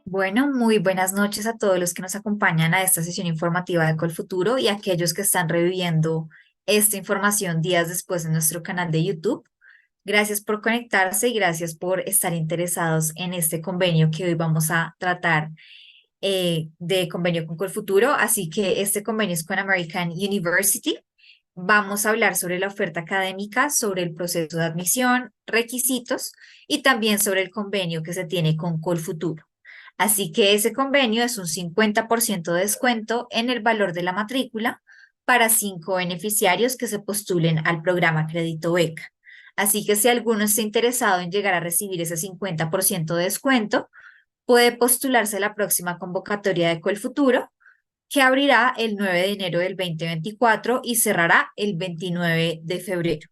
Bueno, muy buenas noches a todos los que nos acompañan a esta sesión informativa de Colfuturo y a aquellos que están reviviendo esta información días después en nuestro canal de YouTube. Gracias por conectarse y gracias por estar interesados en este convenio que hoy vamos a tratar de convenio con Colfuturo. Así que este convenio es con American University. Vamos a hablar sobre la oferta académica, sobre el proceso de admisión, requisitos y también sobre el convenio que se tiene con Colfuturo. Así que ese convenio es un 50% de descuento en el valor de la matrícula para 5 beneficiarios que se postulen al programa Crédito Beca. Así que si alguno está interesado en llegar a recibir ese 50% de descuento, puede postularse a la próxima convocatoria de Colfuturo, que abrirá el 9 de enero del 2024 y cerrará el 29 de febrero.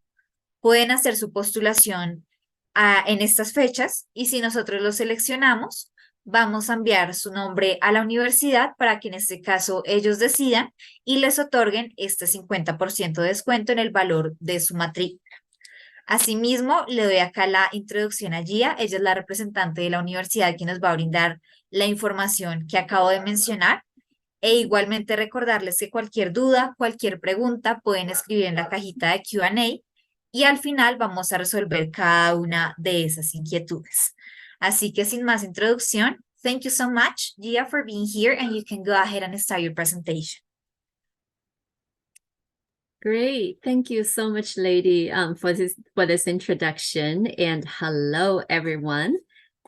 Pueden hacer su postulación en estas fechas y si nosotros los seleccionamos, vamos a enviar su nombre a la universidad para que en este caso ellos decidan y les otorguen este 50% de descuento en el valor de su matrícula. Asimismo, le doy acá la introducción a Gia. Ella es la representante de la universidad que nos va a brindar la información que acabo de mencionar. E igualmente recordarles que cualquier duda, cualquier pregunta pueden escribir en la cajita de Q&A y al final vamos a resolver cada una de esas inquietudes. Así que sin más introducción, thank you so much, Gia, for being here and you can go ahead and start your presentation. Great. Thank you so much, Lady, for this introduction. And hello, everyone.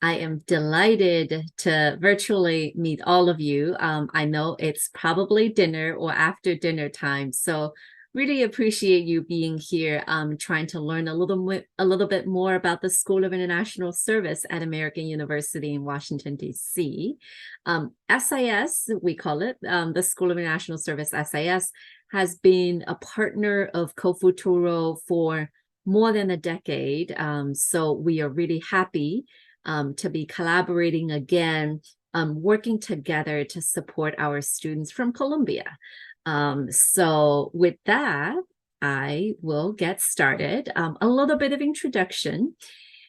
I am delighted to virtually meet all of you. I know it's probably dinner or after dinner time, so really appreciate you being here, trying to learn a little bit more about the School of International Service at American University in Washington, D.C. SIS, we call it, the School of International Service, SIS, has been a partner of CoFuturo for more than a decade. So we are really happy to be collaborating again, working together to support our students from Colombia. So with that, I will get started. A little bit of introduction.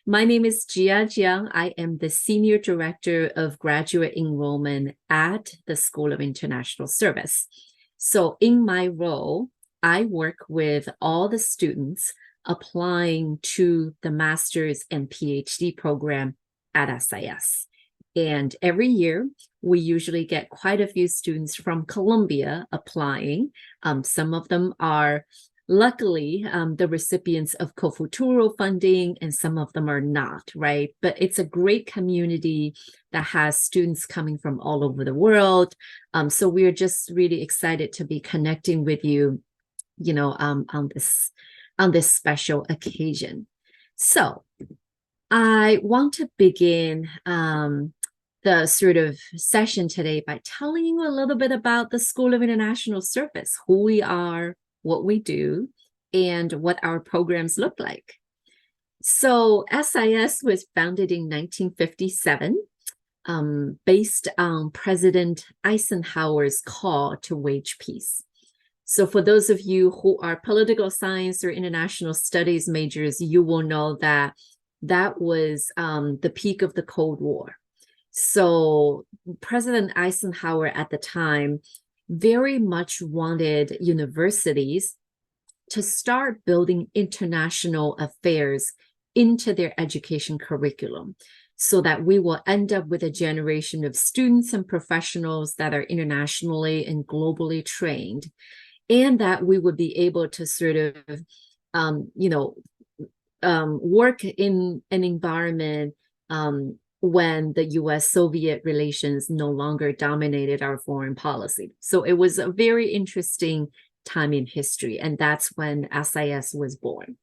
My name is Jia Jiang. I am the Senior Director of Graduate Enrollment at the School of International Service. So in my role, I work with all the students applying to the master's and PhD program at SIS. And every year, we usually get quite a few students from Colombia applying. Some of them are luckily the recipients of CoFuturo funding, and some of them are not, right? But it's a great community that has students coming from all over the world. So we're just really excited to be connecting with you, on this special occasion. So I want to begin the sort of session today by telling you a little bit about the School of International Service, who we are, what we do, and what our programs look like. So SIS was founded in 1957, based on President Eisenhower's call to wage peace. So for those of you who are political science or international studies majors, you will know that that was the peak of the Cold War. So President Eisenhower at the time very much wanted universities to start building international affairs into their education curriculum so that we will end up with a generation of students and professionals that are internationally and globally trained, and that we would be able to sort of, work in an environment when the US-Soviet relations no longer dominated our foreign policy. So it was a very interesting time in history, and that's when SIS was born.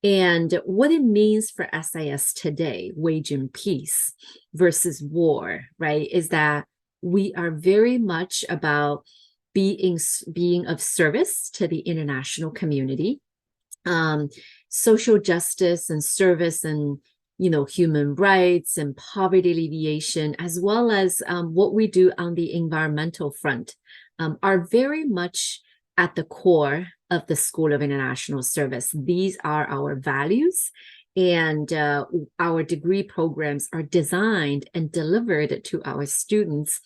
And what it means for SIS today, wage and peace versus war, right, is that we are very much about being of service to the international community, social justice and service and human rights and poverty alleviation, as well as what we do on the environmental front, are very much at the core of the School of International Service. These are our values, And our degree programs are designed and delivered to our students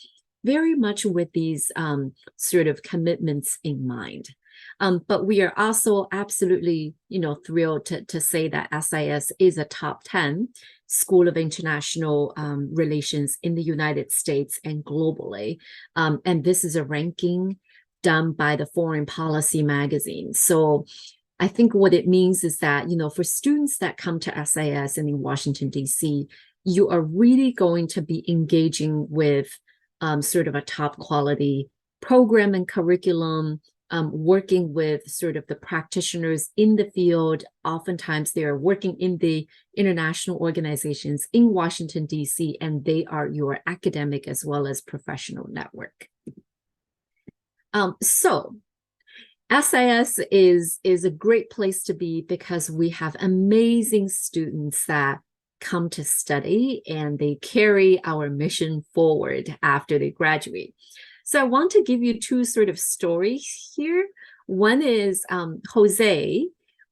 very much with these sort of commitments in mind. But we are also absolutely, thrilled to say that SIS is a top 10 School of International Relations in the United States and globally. And this is a ranking done by the Foreign Policy magazine. So I think what it means is that, for students that come to SIS and in Washington, D.C., you are really going to be engaging with sort of a top quality program and curriculum, working with sort of the practitioners in the field. Oftentimes they are working in the international organizations in Washington, D.C., and they are your academic as well as professional network. So SIS is a great place to be because we have amazing students that come to study and they carry our mission forward after they graduate. So I want to give you two sort of stories here. One is Jose,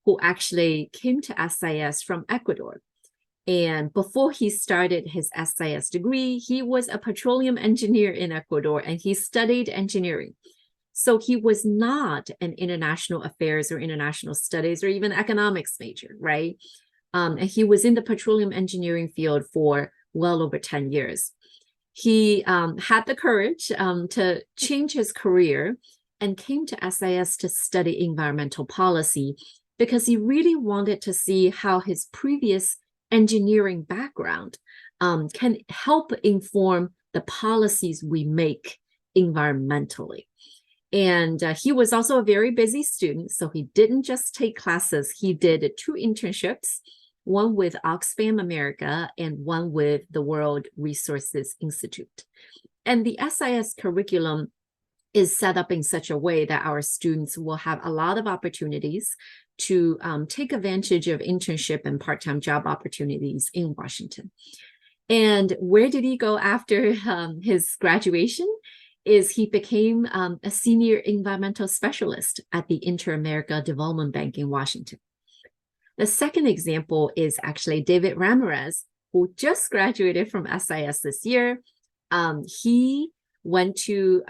who actually came to SIS from Ecuador. And before he started his SIS degree, he was a petroleum engineer in Ecuador and he studied engineering. So he was not an international affairs or international studies or even economics major, right? And he was in the petroleum engineering field for well over 10 years. He had the courage to change his career and came to SIS to study environmental policy because he really wanted to see how his previous engineering background can help inform the policies we make environmentally. And he was also a very busy student, so he didn't just take classes. He did 2 internships, one with Oxfam America and one with the World Resources Institute. And the SIS curriculum is set up in such a way that our students will have a lot of opportunities to take advantage of internship and part-time job opportunities in Washington. And where did he go after his graduation? Is he became a senior environmental specialist at the Inter-America Development Bank in Washington. The second example is actually David Ramirez, who just graduated from SIS this year. He went to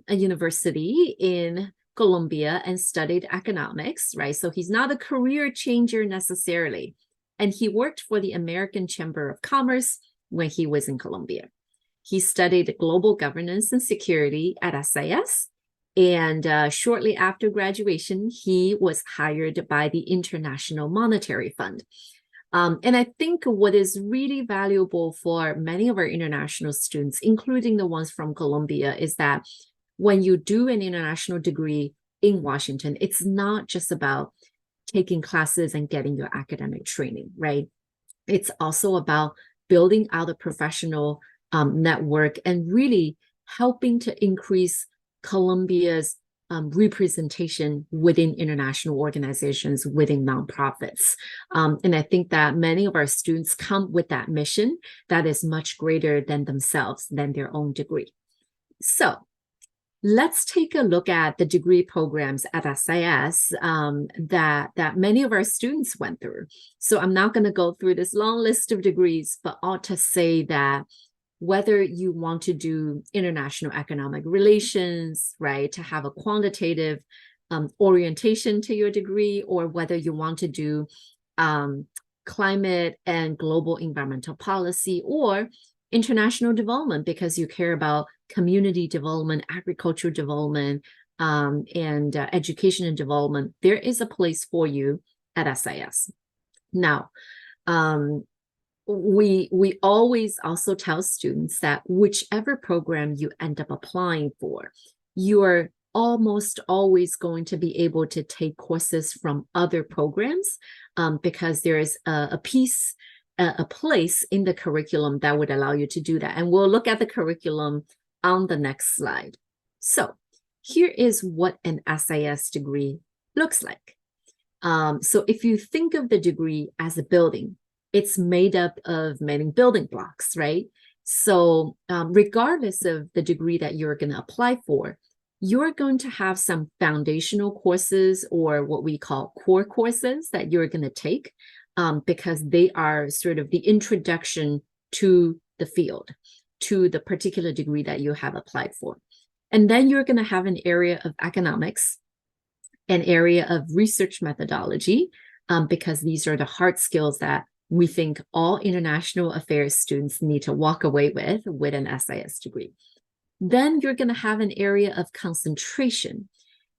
a university in Colombia and studied economics, right? So he's not a career changer necessarily. And he worked for the American Chamber of Commerce when he was in Colombia. He studied global governance and security at SIS. And shortly after graduation, he was hired by the International Monetary Fund. And I think what is really valuable for many of our international students, including the ones from Colombia, is that when you do an international degree in Washington, it's not just about taking classes and getting your academic training, right? It's also about building out a professional network and really helping to increase Colombia's representation within international organizations, within nonprofits. And I think that many of our students come with that mission that is much greater than themselves, than their own degree. So let's take a look at the degree programs at SIS that many of our students went through. So I'm not going to go through this long list of degrees, but ought to say that whether you want to do international economic relations, right, to have a quantitative orientation to your degree, or whether you want to do climate and global environmental policy, or international development because you care about community development, agricultural development, and education and development, there is a place for you at SIS. Now, we always also tell students that whichever program you end up applying for, you're almost always going to be able to take courses from other programs because there is a place in the curriculum that would allow you to do that. And we'll look at the curriculum on the next slide. So here is what an SIS degree looks like. So if you think of the degree as a building, it's made up of many building blocks, right? So regardless of the degree that you're going to apply for, you're going to have some foundational courses or what we call core courses that you're going to take because they are sort of the introduction to the field, to the particular degree that you have applied for. And then you're going to have an area of economics, an area of research methodology, because these are the hard skills that we think all international affairs students need to walk away with an SIS degree. Then you're going to have an area of concentration,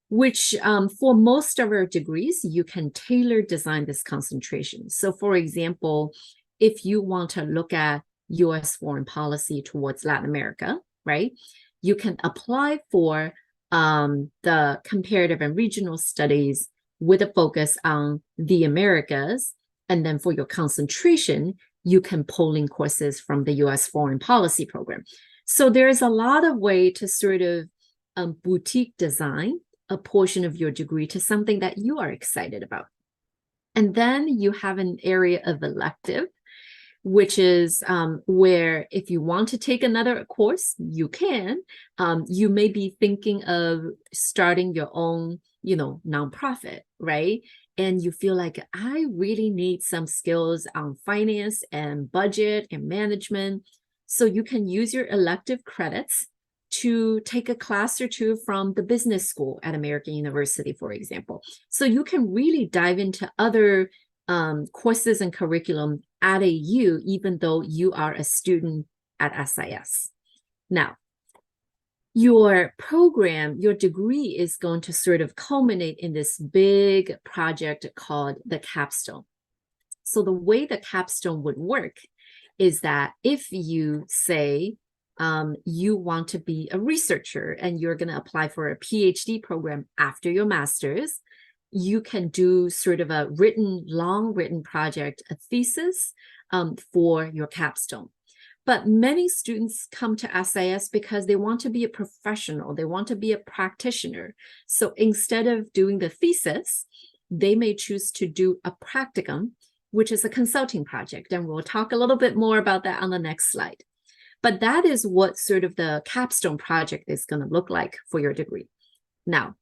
which for most of our degrees, you can tailor design this concentration. So for example, if you want to look at US foreign policy towards Latin America, right, you can apply for the comparative and regional studies with a focus on the Americas. And then for your concentration, you can pull in courses from the US foreign policy program. So there's a lot of way to sort of boutique design a portion of your degree to something that you are excited about. And then you have an area of elective, which is where if you want to take another course, you can. You may be thinking of starting your own, nonprofit, right? And you feel like I really need some skills on finance and budget and management. So you can use your elective credits to take a class or two from the business school at American University, for example. So you can really dive into other courses and curriculum at AU, even though you are a student at SIS. Now, your program, your degree is going to sort of culminate in this big project called the capstone. So the way the capstone would work is that if you say you want to be a researcher and you're going to apply for a PhD program after your master's, you can do sort of a long written project, a thesis for your capstone. But many students come to SIS because they want to be a professional, they want to be a practitioner. So instead of doing the thesis, they may choose to do a practicum, which is a consulting project. And we'll talk a little bit more about that on the next slide. But that is what sort of the capstone project is going to look like for your degree. Now,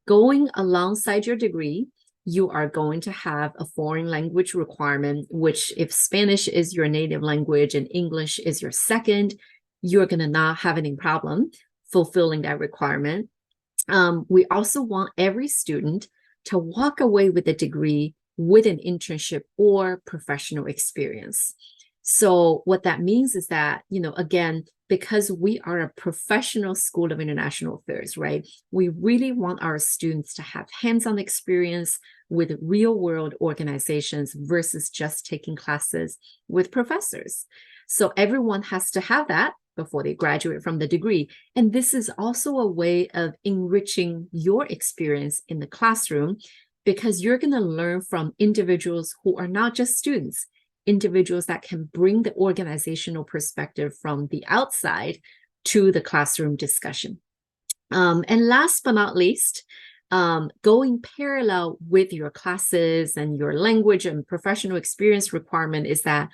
going alongside your degree, you are going to have a foreign language requirement, which if Spanish is your native language and English is your second, you're going to not have any problem fulfilling that requirement. We also want every student to walk away with a degree with an internship or professional experience. So what that means is that, again, because we are a professional school of international affairs, right? We really want our students to have hands-on experience with real-world organizations versus just taking classes with professors. So everyone has to have that before they graduate from the degree. And this is also a way of enriching your experience in the classroom because you're going to learn from individuals who are not just students, individuals that can bring the organizational perspective from the outside to the classroom discussion. And last but not least, going parallel with your classes and your language and professional experience requirement is that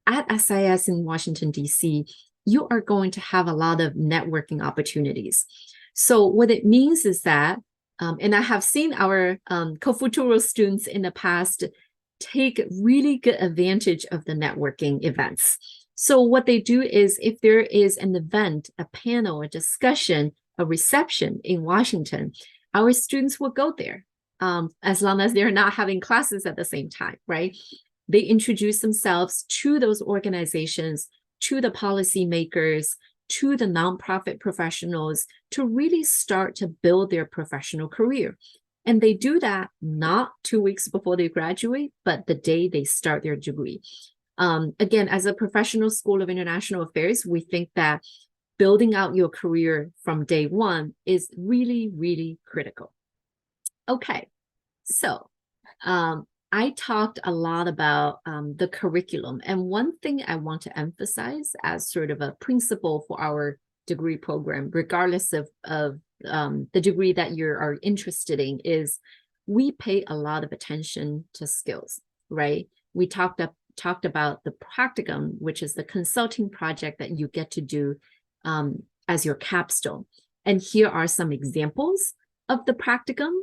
at SIS in Washington, D.C., you are going to have a lot of networking opportunities. So what it means is that, and I have seen our co-futuro students in the past take really good advantage of the networking events. So what they do is if there is an event, a panel, a discussion, a reception in Washington, our students will go there as long as they're not having classes at the same time, right? They introduce themselves to those organizations, to the policymakers, to the nonprofit professionals to really start to build their professional career. And they do that not 2 weeks before they graduate, but the day they start their degree. Again, as a professional school of international affairs, we think that building out your career from day one is really, really critical. Okay, so I talked a lot about the curriculum. And one thing I want to emphasize as sort of a principle for our degree program, regardless of the degree that you are interested in, is we pay a lot of attention to skills, right? We talked about the practicum, which is the consulting project that you get to do as your capstone. And here are some examples of the practicum.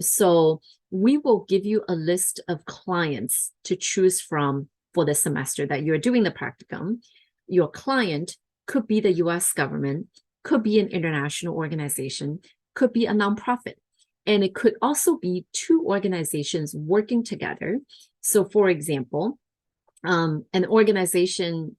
So we will give you a list of clients to choose from for the semester that you're doing the practicum. Your client could be the US government, could be an international organization, could be a nonprofit. And it could also be two organizations working together. So for example, an organization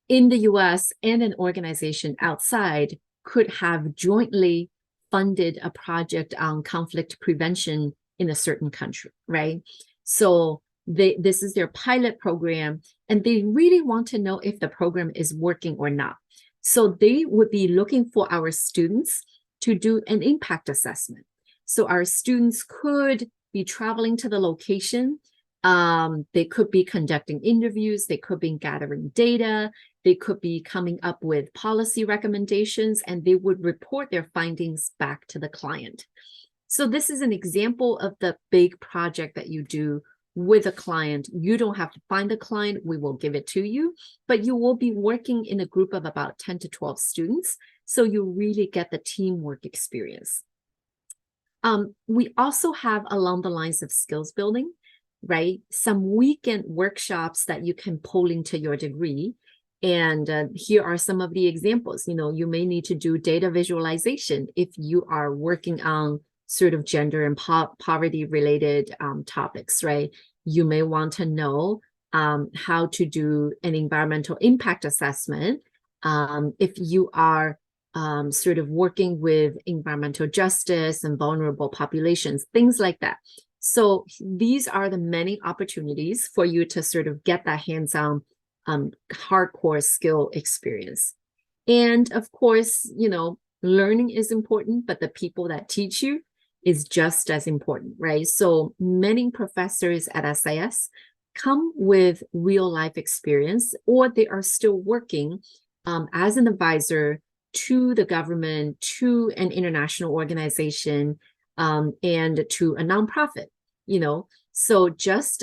in the US and an organization outside could have jointly funded a project on conflict prevention in a certain country, right? So this is their pilot program, and they really want to know if the program is working or not. So they would be looking for our students to do an impact assessment. So our students could be traveling to the location. They could be conducting interviews. They could be gathering data. They could be coming up with policy recommendations, and they would report their findings back to the client. So this is an example of the big project that you do with a client. You don't have to find the client. We will give it to you, but you will be working in a group of about 10 to 12 students. So you really get the teamwork experience. We also have along the lines of skills building, right? Some weekend workshops that you can pull into your degree. And here are some of the examples. You may need to do data visualization if you are working on sort of gender and poverty related topics, right? You may want to know how to do an environmental impact assessment if you are sort of working with environmental justice and vulnerable populations, things like that. So these are the many opportunities for you to sort of get that hands-on hardcore skill experience. And of course, learning is important, but the people that teach you is just as important, right? So many professors at SIS come with real life experience, or they are still working as an advisor to the government, to an international organization, and to a nonprofit, So just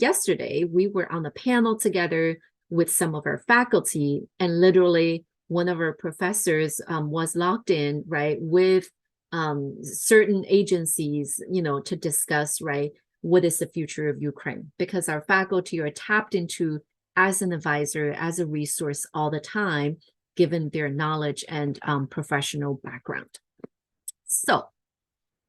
yesterday, we were on a panel together with some of our faculty, and literally one of our professors was locked in, right, with certain agencies, to discuss, right, what is the future of Ukraine? Because our faculty are tapped into as an advisor, as a resource all the time, given their knowledge and professional background. So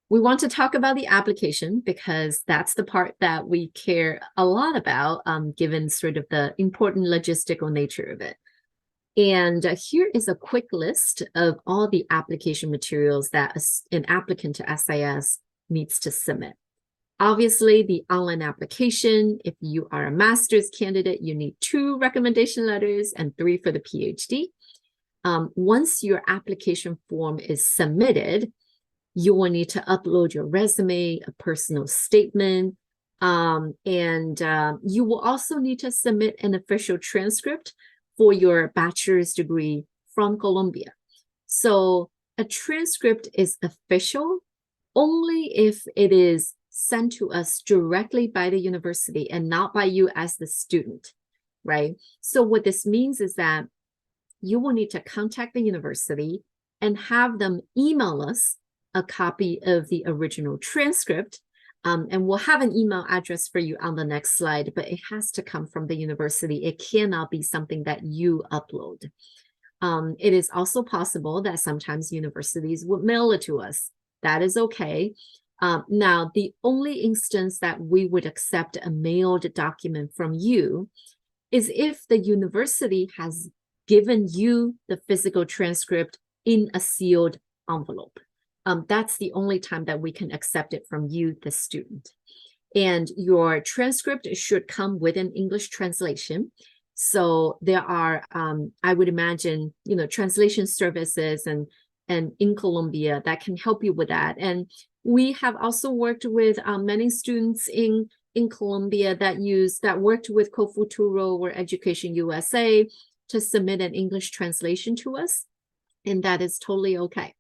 we want to talk about the application because that's the part that we care a lot about, given sort of the important logistical nature of it. And here is a quick list of all the application materials that an applicant to SIS needs to submit. Obviously, the online application, if you are a master's candidate, you need 2 recommendation letters and 3 for the PhD. Once your application form is submitted, you will need to upload your resume, a personal statement, and you will also need to submit an official transcript for your bachelor's degree from Colombia. So a transcript is official only if it is sent to us directly by the university and not by you as the student, right? So what this means is that you will need to contact the university and have them email us a copy of the original transcript. And we'll have an email address for you on the next slide, but it has to come from the university. It cannot be something that you upload. It is also possible that sometimes universities would mail it to us. That is okay. Now, the only instance that we would accept a mailed document from you is if the university has given you the physical transcript in a sealed envelope. That's the only time that we can accept it from you, the student. And your transcript should come with an English translation. So there are, I would imagine, translation services and in Colombia that can help you with that. And we have also worked with many students in Colombia that worked with CoFuturo or Education USA to submit an English translation to us, and that is totally okay.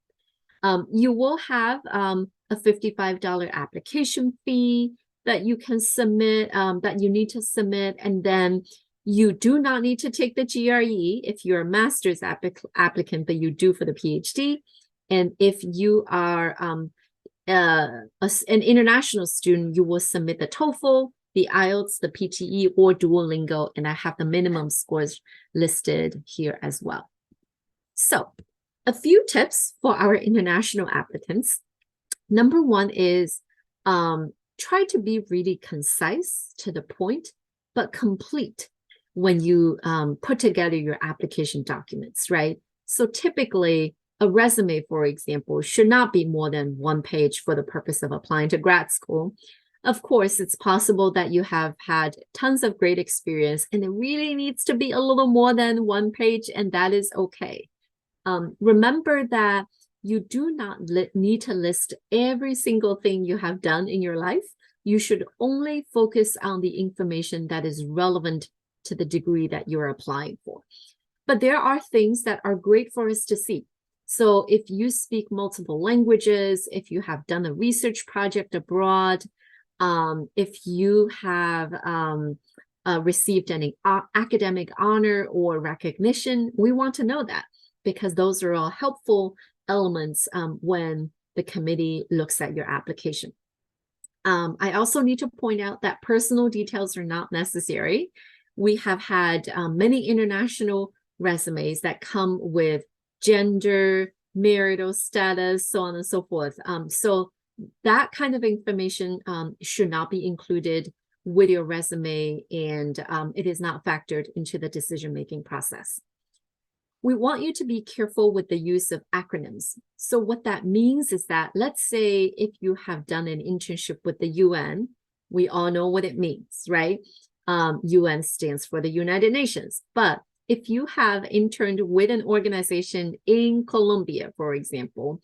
You will have a $55 application fee that you can submit, that you need to submit, and then you do not need to take the GRE if you're a master's applicant, but you do for the PhD. And if you are an international student, you will submit the TOEFL, the IELTS, the PTE, or Duolingo, and I have the minimum scores listed here as well. So a few tips for our international applicants. Number one is try to be really concise, to the point, but complete when you put together your application documents, right? So typically, a resume, for example, should not be more than 1 page for the purpose of applying to grad school. Of course, it's possible that you have had tons of great experience and it really needs to be a little more than 1 page, and that is okay. Remember that you do not need to list every single thing you have done in your life. You should only focus on the information that is relevant to the degree that you're applying for. But there are things that are great for us to see. So if you speak multiple languages, if you have done a research project abroad, if you have received any academic honor or recognition, we want to know that, because those are all helpful elements when the committee looks at your application. I also need to point out that personal details are not necessary. We have had many international resumes that come with gender, marital status, so on and so forth. So that kind of information should not be included with your resume, and it is not factored into the decision-making process. We want you to be careful with the use of acronyms. So what that means is that, let's say if you have done an internship with the UN, we all know what it means, right? UN stands for the United Nations. But if you have interned with an organization in Colombia, for example,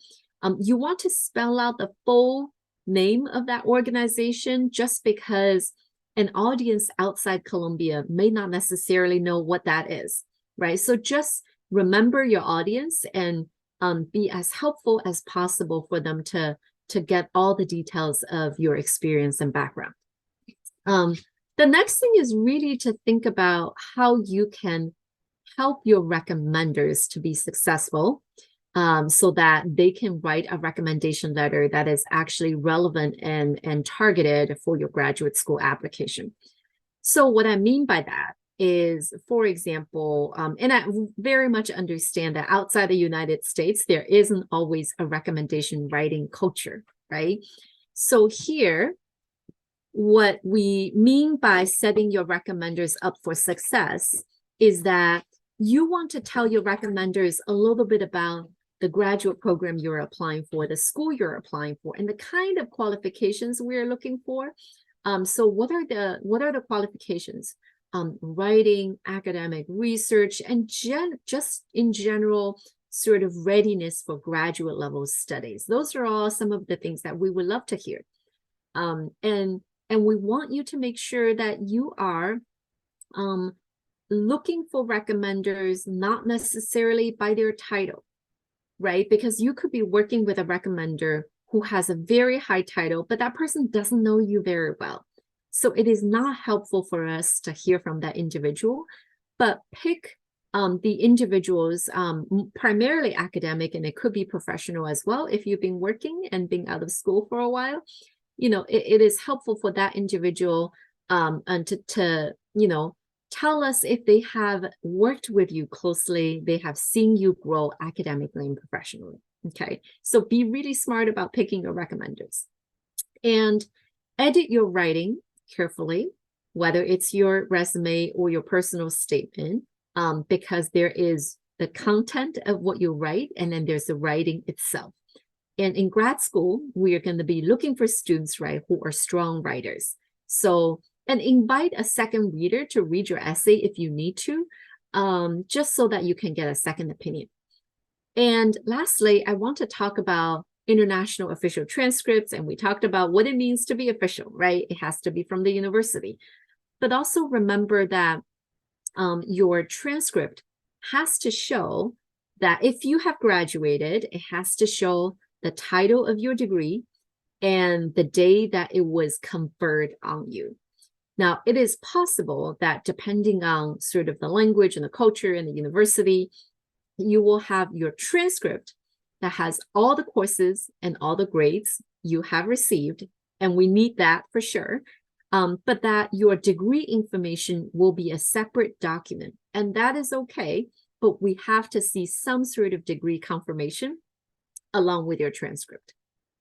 you want to spell out the full name of that organization, just because an audience outside Colombia may not necessarily know what that is, right? So just remember your audience and be as helpful as possible for them to get all the details of your experience and background. The next thing is really to think about how you can help your recommenders to be successful, so that they can write a recommendation letter that is actually relevant and targeted for your graduate school application. So what I mean by that is, for example, and I very much understand that outside the United States, there isn't always a recommendation writing culture, right? So here, what we mean by setting your recommenders up for success is that you want to tell your recommenders a little bit about the graduate program you're applying for, the school you're applying for, and the kind of qualifications we're looking for. So what are the qualifications? Writing, academic research, and just in general sort of readiness for graduate level studies. Those are all some of the things that we would love to hear. And we want you to make sure that you are looking for recommenders not necessarily by their title, right? Because you could be working with a recommender who has a very high title, but that person doesn't know you very well. So it is not helpful for us to hear from that individual, but pick the individuals, primarily academic, and it could be professional as well. If you've been working and been out of school for a while, you know, it is helpful for that individual and to you know, tell us if they have worked with you closely, they have seen you grow academically and professionally. Okay, so be really smart about picking your recommenders and edit your writing carefully, whether it's your resume or your personal statement, because there is the content of what you write, and then there's the writing itself. And in grad school, we are going to be looking for students, right, who are strong writers. So, and invite a second reader to read your essay if you need to, just so that you can get a second opinion. And lastly, I want to talk about international official transcripts, and we talked about what it means to be official, right? It has to be from the university. But also remember that your transcript has to show that if you have graduated, it has to show the title of your degree and the day that it was conferred on you. Now, it is possible that depending on sort of the language and the culture and the university, you will have your transcript that has all the courses and all the grades you have received, and we need that for sure, but that your degree information will be a separate document. And that is okay, but we have to see some sort of degree confirmation along with your transcript.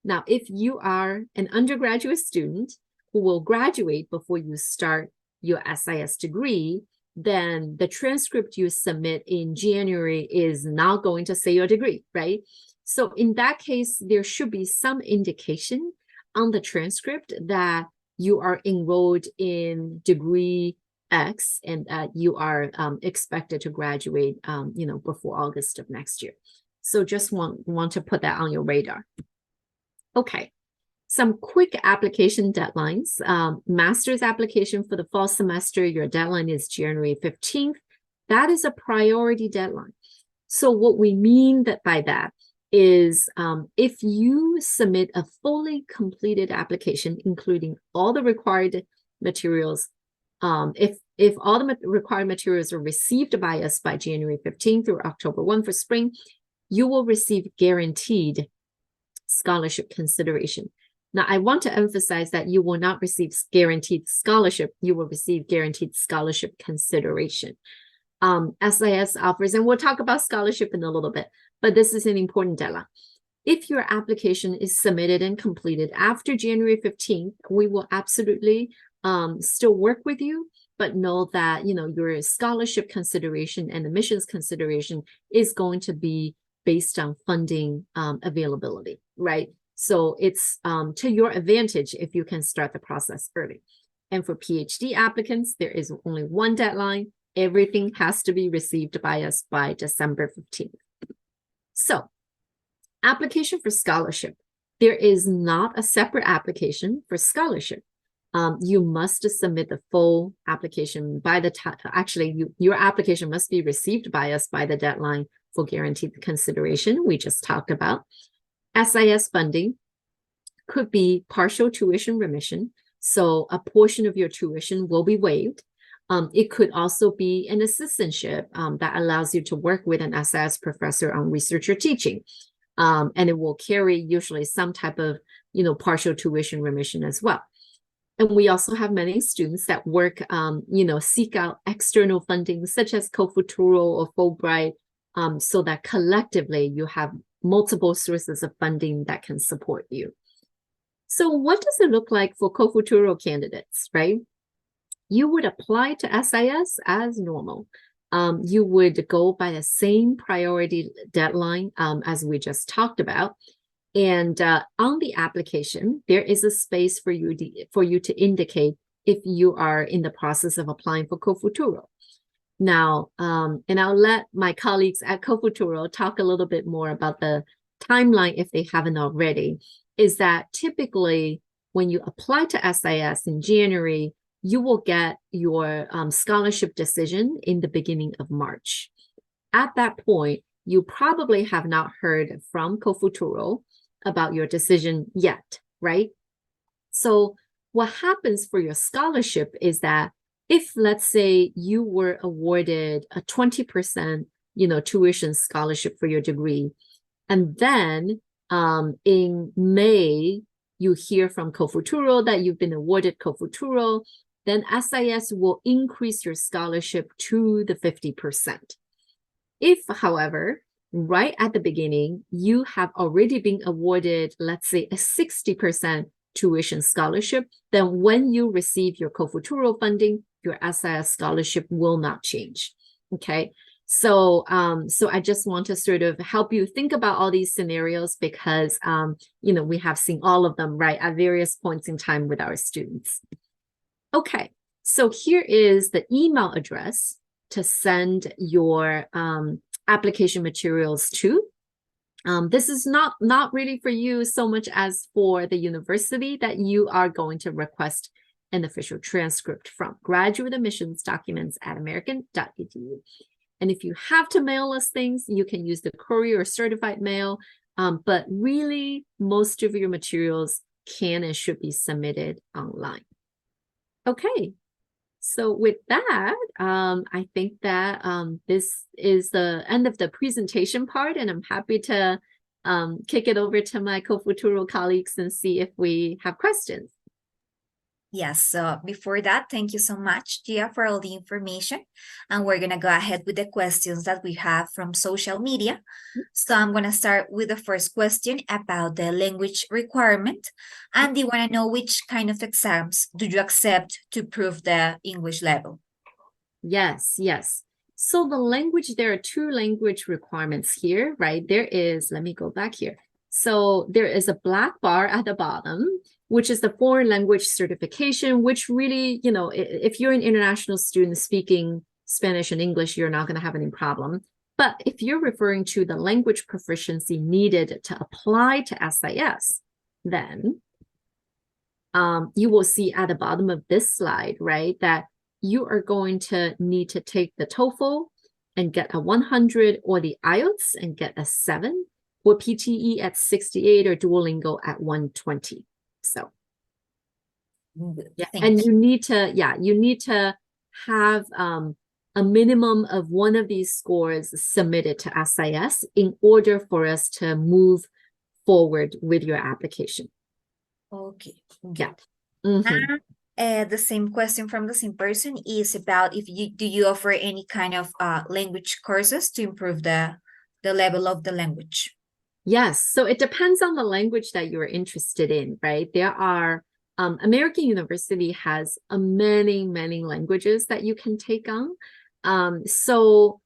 Now, if you are an undergraduate student who will graduate before you start your SIS degree, then the transcript you submit in January is not going to say your degree, right? So in that case, there should be some indication on the transcript that you are enrolled in degree X and that you are expected to graduate, before August of next year. So just want to put that on your radar. Okay, some quick application deadlines. Master's application for the fall semester, your deadline is January 15th. That is a priority deadline. So what we mean by that is if you submit a fully completed application, including all the required materials, if all the required materials are received by us by January 15th through October 1 for spring, you will receive guaranteed scholarship consideration. Now, I want to emphasize that you will not receive guaranteed scholarship. You will receive guaranteed scholarship consideration. SIS offers, and we'll talk about scholarship in a little bit, but this is an important deadline. If your application is submitted and completed after January 15th, we will absolutely still work with you, but know that, your scholarship consideration and admissions consideration is going to be based on funding availability, right? So it's to your advantage if you can start the process early. And for PhD applicants, there is only one deadline. Everything has to be received by us by December 15th. So, application for scholarship. There is not a separate application for scholarship. You must submit the full application by the time, your application must be received by us by the deadline for guaranteed consideration we just talked about. SIS funding could be partial tuition remission. So a portion of your tuition will be waived. It could also be an assistantship that allows you to work with an SIS professor on research or teaching. And it will carry usually some type of, partial tuition remission as well. And we also have many students that work, seek out external funding such as co-futuro or Fulbright, so that collectively you have multiple sources of funding that can support you. So what does it look like for co-futuro candidates, right? You would apply to SIS as normal. You would go by the same priority deadline as we just talked about. And on the application, there is a space for you to indicate if you are in the process of applying for co-futuro. Now, and I'll let my colleagues at co-futuro talk a little bit more about the timeline if they haven't already, is that typically when you apply to SIS in January, you will get your scholarship decision in the beginning of March. At that point, you probably have not heard from co-futuro about your decision yet, right? So what happens for your scholarship is that if, let's say, you were awarded a 20%, tuition scholarship for your degree, and then in May, you hear from co-futuro that you've been awarded co-futuro, then SIS will increase your scholarship to the 50%. If, however, right at the beginning, you have already been awarded, let's say, a 60% tuition scholarship, then when you receive your co-futuro funding, your SIS scholarship will not change. Okay. So I just want to sort of help you think about all these scenarios because, we have seen all of them, right, at various points in time with our students. Okay. So here is the email address to send your application materials to. This is not really for you so much as for the university that you are going to request an official transcript from. Graduate admissions documents at american.edu. And if you have to mail us things, you can use the courier or certified mail. But really, most of your materials can and should be submitted online. Okay. So with that, I think that this is the end of the presentation part, and I'm happy to kick it over to my CoFuturo colleagues and see if we have questions. Yes, so before that, thank you so much, Gia, for all the information. And we're going to go ahead with the questions that we have from social media. So I'm going to start with the first question about the language requirement. And they want to know which kind of exams do you accept to prove the English level? Yes, yes. So the language, there are two language requirements here, right? There is, let me go back here. So there is a black bar at the bottom, which is the foreign language certification, which really, you know, if you're an international student speaking Spanish and English, you're not going to have any problem. But if you're referring to the language proficiency needed to apply to SIS, then you will see at the bottom of this slide, right, that you are going to need to take the TOEFL and get a 100, or the IELTS and get a 7, or PTE at 68, or Duolingo at 120. So yeah, and you need to have a minimum of one of these scores submitted to SIS in order for us to move forward with your application. Okay. Yeah. The same question from the same person is about if you offer any kind of language courses to improve the level of the language? Yes, so it depends on the language that you're interested in, right? There are American University has many languages that you can take on. So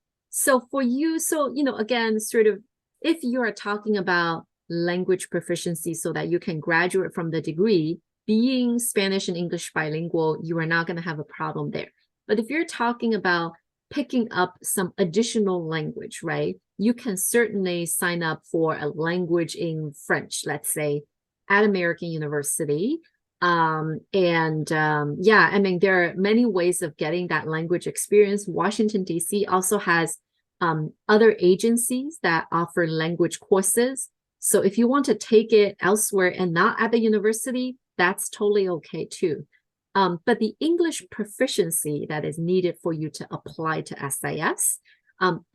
for you, so you know, again, sort of if you are talking about language proficiency so that you can graduate from the degree, being Spanish and English bilingual, you are not going to have a problem there. But if you're talking about picking up some additional language, right? You can certainly sign up for a language in French, let's say, at American University. Yeah, I mean, there are many ways of getting that language experience. Washington, D.C. also has other agencies that offer language courses. So if you want to take it elsewhere and not at the university, that's totally okay too. But the English proficiency that is needed for you to apply to SIS,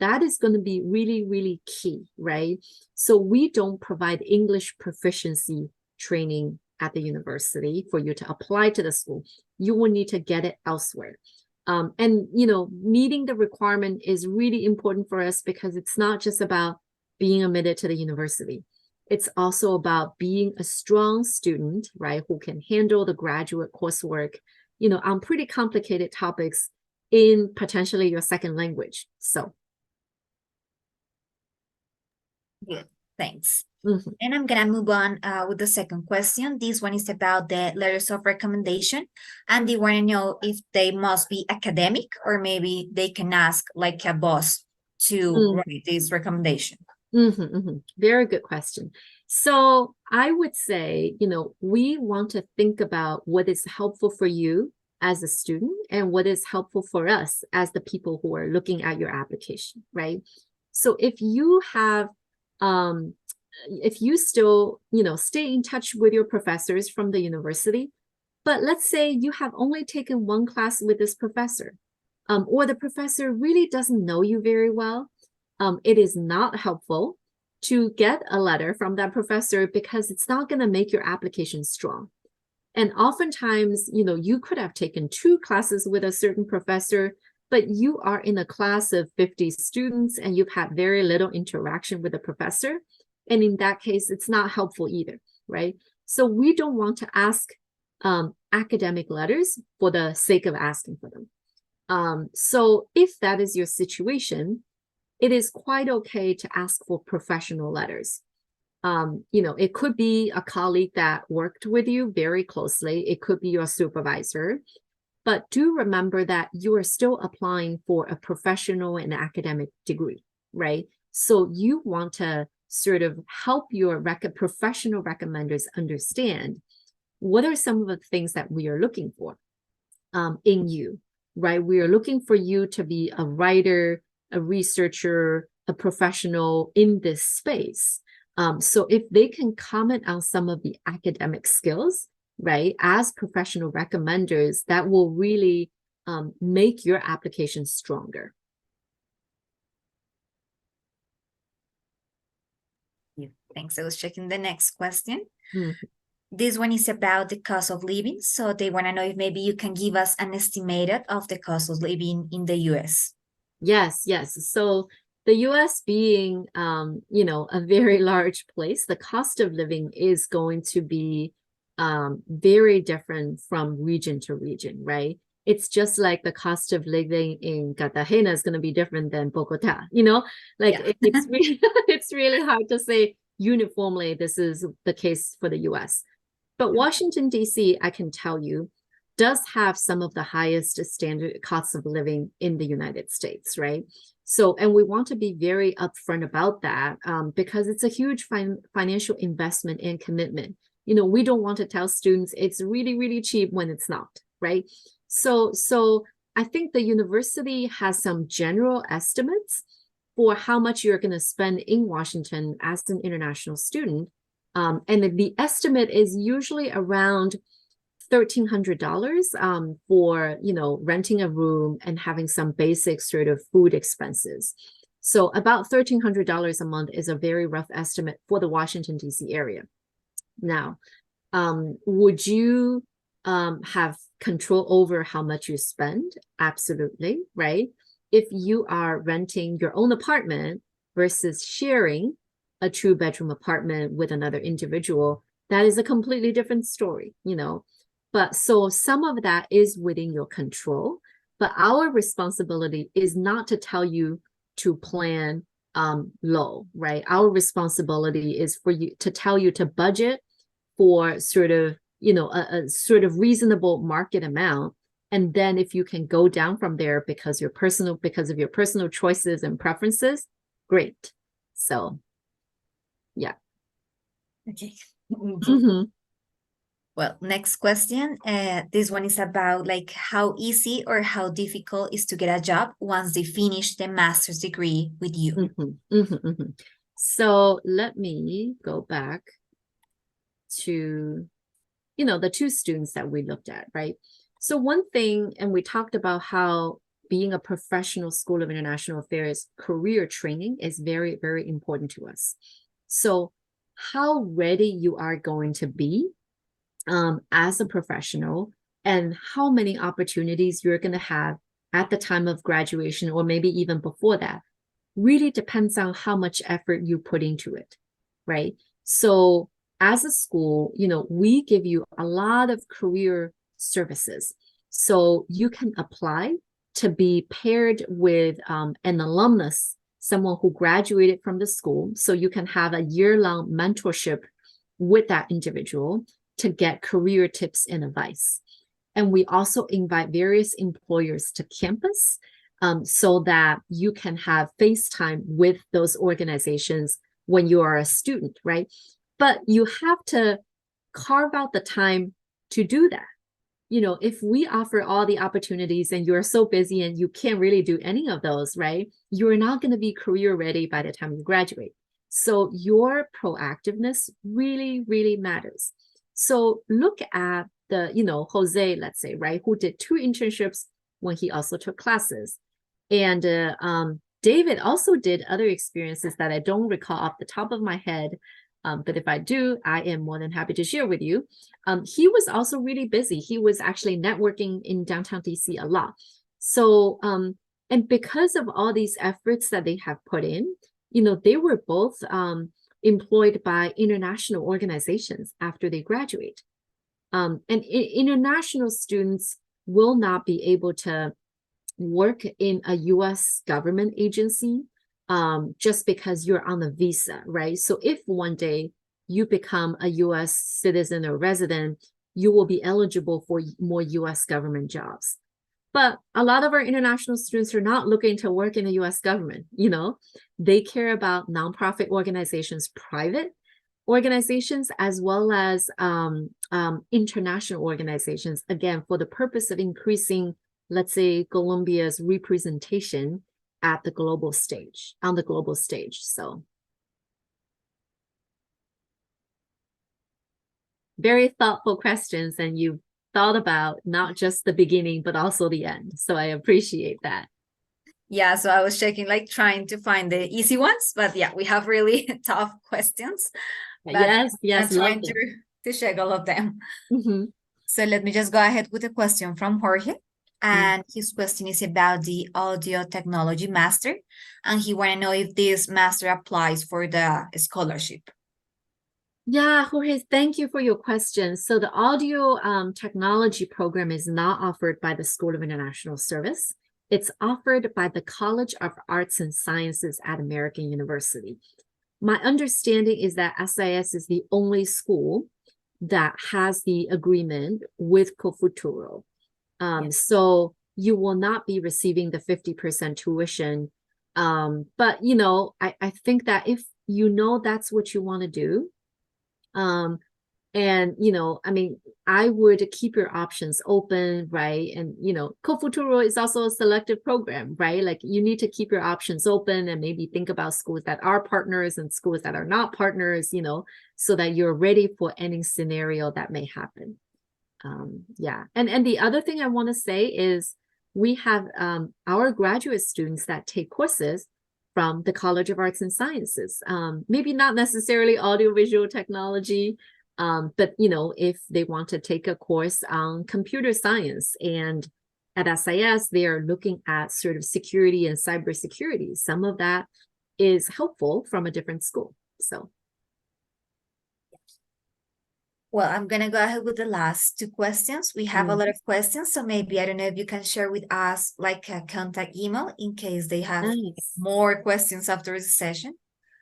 that is going to be really key, right? So we don't provide English proficiency training at the university for you to apply to the school. You will need to get it elsewhere. And, you know, meeting the requirement is really important for us because it's not just about being admitted to the university. It's also about being a strong student, right, who can handle the graduate coursework, you know, on pretty complicated topics in potentially your second language. So. Good, thanks. And I'm going to move on with the second question. This one is about the letters of recommendation. And they want to know if they must be academic or maybe they can ask like a boss to write this recommendation. Very good question. So I would say, you know, we want to think about what is helpful for you as a student and what is helpful for us as the people who are looking at your application, right? So if you have, if you still, you know, stay in touch with your professors from the university, but let's say you have only taken one class with this professor, or the professor really doesn't know you very well, it is not helpful to get a letter from that professor because it's not going to make your application strong. And oftentimes, you know, you could have taken 2 classes with a certain professor, but you are in a class of 50 students and you've had very little interaction with the professor. And in that case, it's not helpful either, right? So we don't want to ask academic letters for the sake of asking for them. So if that is your situation, it is quite okay to ask for professional letters. You know, it could be a colleague that worked with you very closely. It could be your supervisor. But do remember that you are still applying for a professional and academic degree, right? So you want to sort of help your professional recommenders understand what are some of the things that we are looking for in you, right? We are looking for you to be a writer, a researcher, a professional in this space. So if they can comment on some of the academic skills, right, as professional recommenders, that will really make your application stronger. Thanks. I was checking the next question. Mm. This one is about the cost of living. So they want to know if maybe you can give us an estimated of the cost of living in the US. Yes, yes. So the US being, a very large place, the cost of living is going to be very different from region to region, right? It's just like the cost of living in Cartagena is going to be different than Bogota, like Yeah. it's really, it's really hard to say uniformly this is the case for the US. But Washington, D.C., I can tell you, does have some of the highest standard costs of living in the United States, right? So, and we want to be very upfront about that because it's a huge financial investment and commitment. We don't want to tell students it's really, really cheap when it's not, right? So I think the university has some general estimates for how much you're going to spend in Washington as an international student. And the estimate is usually around $1,300 for renting a room and having some basic sort of food expenses. So about $1,300 a month is a very rough estimate for the Washington, D.C. area. Now, would you have control over how much you spend? Absolutely, right? If you are renting your own apartment versus sharing a two-bedroom apartment with another individual, that is a completely different story, But so some of that is within your control, but our responsibility is not to tell you to plan low, right? Our responsibility is for you to tell you to budget for sort of, a sort of reasonable market amount. And then if you can go down from there because of your personal choices and preferences, great. So, yeah. Okay. Mm-hmm. Well, next question. This one is about like how easy or how difficult is to get a job once they finish the master's degree with you. Mm-hmm. Mm-hmm. Mm-hmm. So let me go back to, the two students that we looked at, right? So one thing, and we talked about how being a professional School of International Affairs career training is very, very important to us. So how ready you are going to be as a professional and how many opportunities you're going to have at the time of graduation or maybe even before that really depends on how much effort you put into it, right? So as a school, we give you a lot of career services. So you can apply to be paired with an alumnus, someone who graduated from the school. So you can have a year-long mentorship with that individual to get career tips and advice. And we also invite various employers to campus so that you can have FaceTime with those organizations when you are a student, right? But you have to carve out the time to do that. If we offer all the opportunities and you're so busy and you can't really do any of those, right? You're not going to be career ready by the time you graduate. So your proactiveness really, really matters. So look at the, Jose, let's say, right, who did 2 internships when he also took classes. And David also did other experiences that I don't recall off the top of my head. But if I do, I am more than happy to share with you. He was also really busy. He was actually networking in downtown DC a lot. So, and because of all these efforts that they have put in, they were both employed by international organizations after they graduate. And international students will not be able to work in a US government agency just because you're on a visa, right? So if one day you become a US citizen or resident, you will be eligible for more US government jobs. But a lot of our international students are not looking to work in the US government, They care about nonprofit organizations, private organizations, as well as international organizations, again, for the purpose of increasing, let's say, Colombia's representation at the global stage, on the global stage. So very thoughtful questions, and you thought about not just the beginning, but also the end. So I appreciate that. Yeah, so I was checking, like trying to find the easy ones, but yeah, we have really tough questions, but Yes, I'm yes, love trying them. to check all of them. Hmm. So let me just go ahead with a question from Jorge. And his question is about the audio technology master. And he want to know if this master applies for the scholarship. Yeah, Jorge, thank you for your question. So the audio technology program is not offered by the School of International Service. It's offered by the College of Arts and Sciences at American University. My understanding is that SIS is the only school that has the agreement with Cofuturo. Yeah. So you will not be receiving the 50% tuition. But I think that if you know that's what you want to do, um, and I mean, I would keep your options open, right? And Cofuturo is also a selective program, right? Like you need to keep your options open and maybe think about schools that are partners and schools that are not partners, so that you're ready for any scenario that may happen. Yeah. And the other thing I want to say is we have our graduate students that take courses from the College of Arts and Sciences. Maybe not necessarily audiovisual technology, but if they want to take a course on computer science, and at SIS, they are looking at sort of security and cybersecurity. Some of that is helpful from a different school. So Well, I'm gonna go ahead with the last two questions. We have a lot mm, of questions, so maybe I don't know if you can share with us like a contact email in case they have nice. more questions after the session.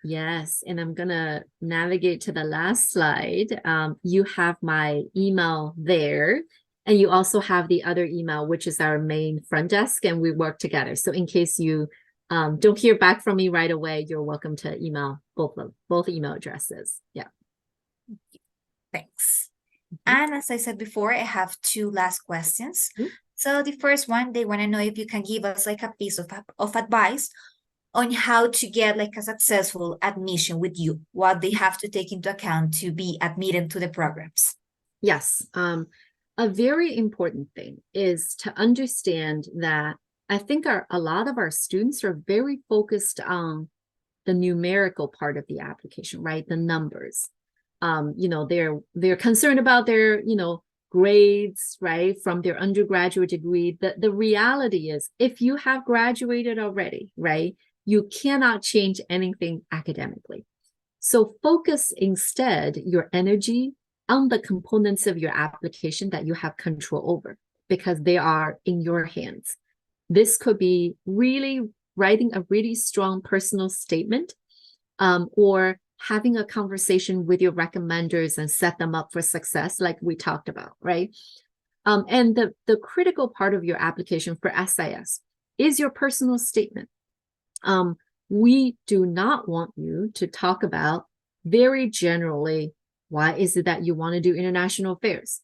Yes, and I'm gonna navigate to the last slide. You have my email there, and you also have the other email, which is our main front desk, and we work together. So in case you don't hear back from me right away, you're welcome to email both email addresses. Yeah. Thanks. Mhm. And as I said before, I have two last questions. Mhm. So the first one, they want to know if you can give us like a piece of advice on how to get like a successful admission with you, what they have to take into account to be admitted to the programs. Yes. A very important thing is to understand that I think a lot of our students are very focused on the numerical part of the application, right? The numbers. They're concerned about their, grades, right, from their undergraduate degree. The reality is, if you have graduated already, right, you cannot change anything academically. So focus instead your energy on the components of your application that you have control over, because they are in your hands. This could be really writing a really strong personal statement, or having a conversation with your recommenders and set them up for success, like we talked about, right? And the critical part of your application for SIS is your personal statement. We do not want you to talk about very generally, why is it that you want to do international affairs?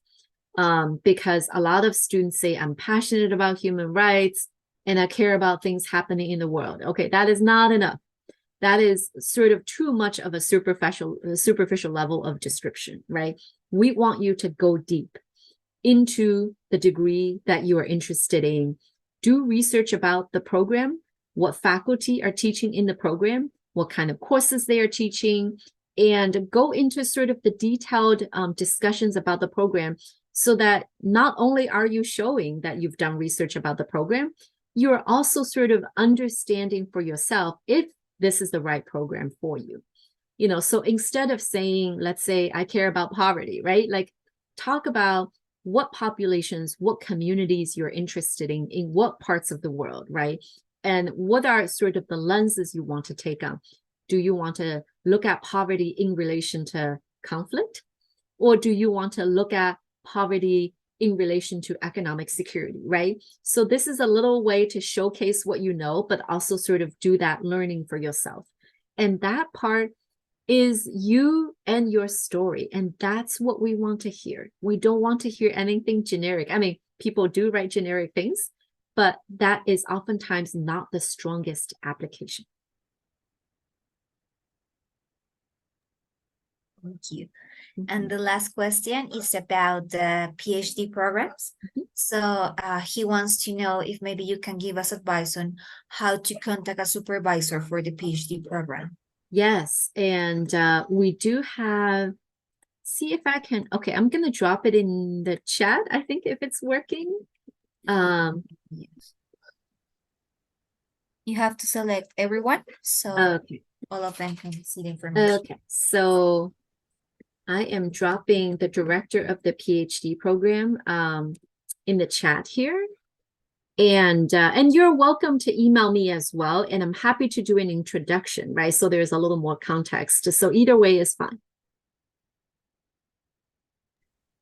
Because a lot of students say, I'm passionate about human rights and I care about things happening in the world. Okay, that is not enough. That is sort of too much of a superficial level of description, right? We want you to go deep into the degree that you are interested in. Do research about the program, what faculty are teaching in the program, what kind of courses they are teaching, and go into sort of the detailed discussions about the program, so that not only are you showing that you've done research about the program, you're also sort of understanding for yourself if this is the right program for you. So instead of saying, let's say, I care about poverty, right? Like, talk about what populations, what communities you're interested in what parts of the world, right? And what are sort of the lenses you want to take on? Do you want to look at poverty in relation to conflict? Or do you want to look at poverty in relation to economic security, right? So this is a little way to showcase what you know, but also sort of do that learning for yourself. And that part is you and your story. And that's what we want to hear. We don't want to hear anything generic. I mean, people do write generic things, but that is oftentimes not the strongest application. Thank you. And Mhm. the last question is about the PhD programs. Mhm. So he wants to know if maybe you can give us advice on how to contact a supervisor for the PhD program. Yes, and we do have, see if I can, okay, I'm gonna drop it in the chat, I think if it's working. Um, Yes. You have to select everyone, so okay, all of them can see the information. okay, so I am dropping the director of the PhD program in the chat here. And you're welcome to email me as well, and I'm happy to do an introduction, right? So there's a little more context. So either way is fine.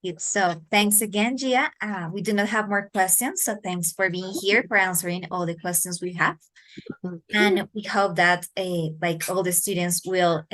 Good. So thanks again, Gia. We do not have more questions, so thanks for being here, for answering all the questions we have. Okay. And we hope that like all the students will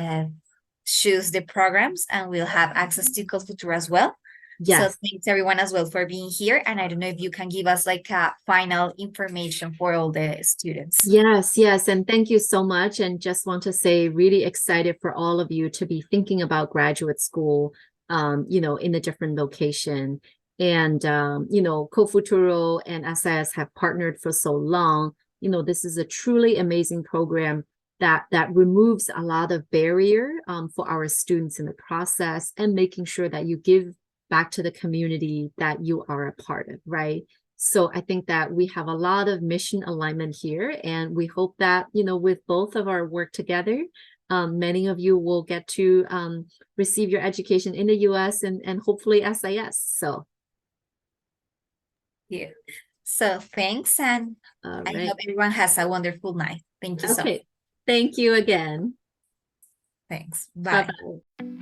choose the programs and will have access to Culture as well. So Yes. thanks everyone as well for being here. And I don't know if you can give us like a final information for all the students. Yes, yes. And thank you so much. And just want to say, really excited for all of you to be thinking about graduate school, in a different location. And, CoFuturo and SIS have partnered for so long. This is a truly amazing program that removes a lot of barrier for our students in the process, and making sure that you give back to the community that you are a part of, right? So I think that we have a lot of mission alignment here, and we hope that, with both of our work together, many of you will get to receive your education in the US and hopefully SIS. So, Yeah. So thanks, and all I right. hope everyone has a wonderful night. Thank you so much. Okay. Thank you again. Thanks. Bye Bye. bye.